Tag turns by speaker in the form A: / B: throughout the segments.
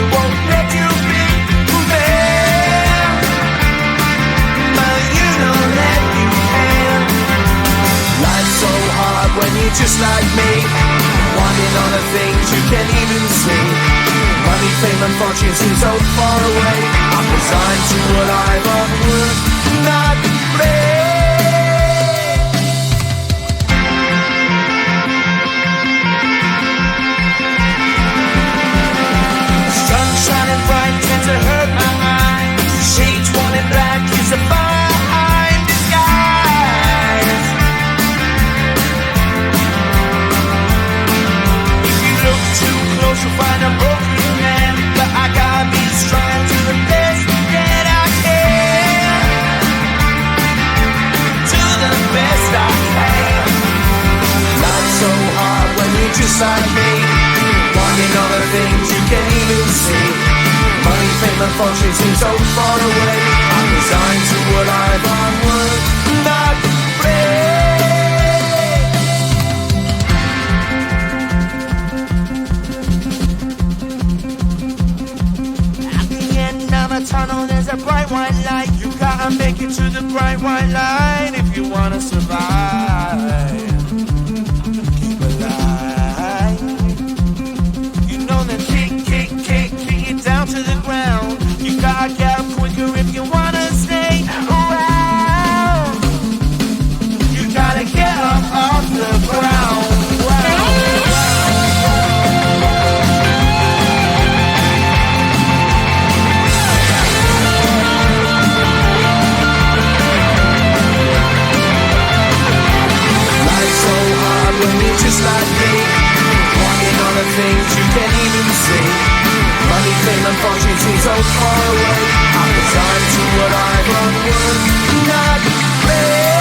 A: won't let you be man, but you know that you can. Life's so hard when you're just like me, wanting all the things you can't even see. Money, fame and fortune seem so far away. I'm resigned to what I've onward, not play. Sun shining bright tends to hurt my mind. Shades worn in black is a fine disguise. If you look too close you'll find a broken man, but I gotta be strong to the best that I can. To the best I can. Life's so hard when you're just like me, wanting all the things you can't even see. Money, fame and fortune seem so far away. I'm resigned to what I've onward, not At the end of a tunnel there's a bright white light. You gotta make it to the bright white light if you wanna survive. Keep alive. You know the kick it down to the ground. You gotta get up quicker if you wanna stay around. You gotta get up off the ground. Life's so hard when you're just like me, wanting all the things you can't even see. Money, fame and fortune seem so far away. I'm resigned to what I've onward, not play.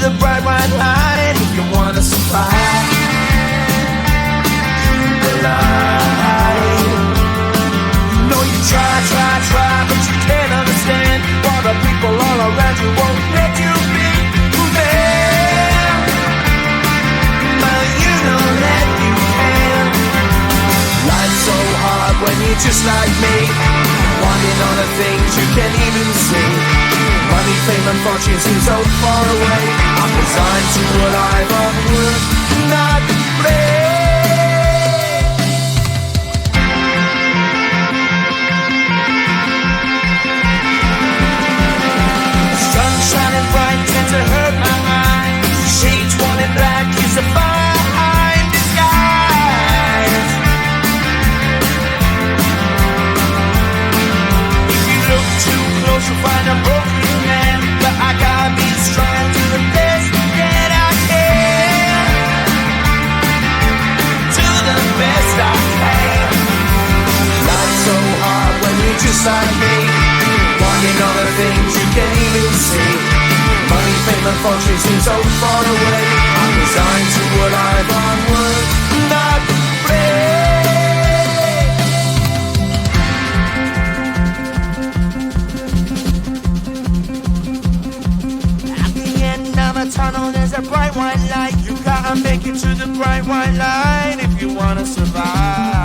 A: the bright white light if you wanna survive. The light. You know you try, but you can't understand why the people all around you won't let you be who they are. But you know that you can. Life's so hard when you're just like me, wanting all the things you can't even see. Money, fame, and fortune seem so far away. I'm resigned to a life of work, not play. Sun shining bright tends to hurt my eyes. Shades worn in black is a fine disguise. If you look too close, you'll find a broken man. But I gotta be strong to the best that I can. Do the best I can. Life's so hard when you're just like me, wanting all the things you can't even see. Money, fame, and fortune seem so far away. I'm resigned to a life on work, not play. At the end of a tunnel, there's a bright white light. You gotta make it to the bright white light if you wanna survive.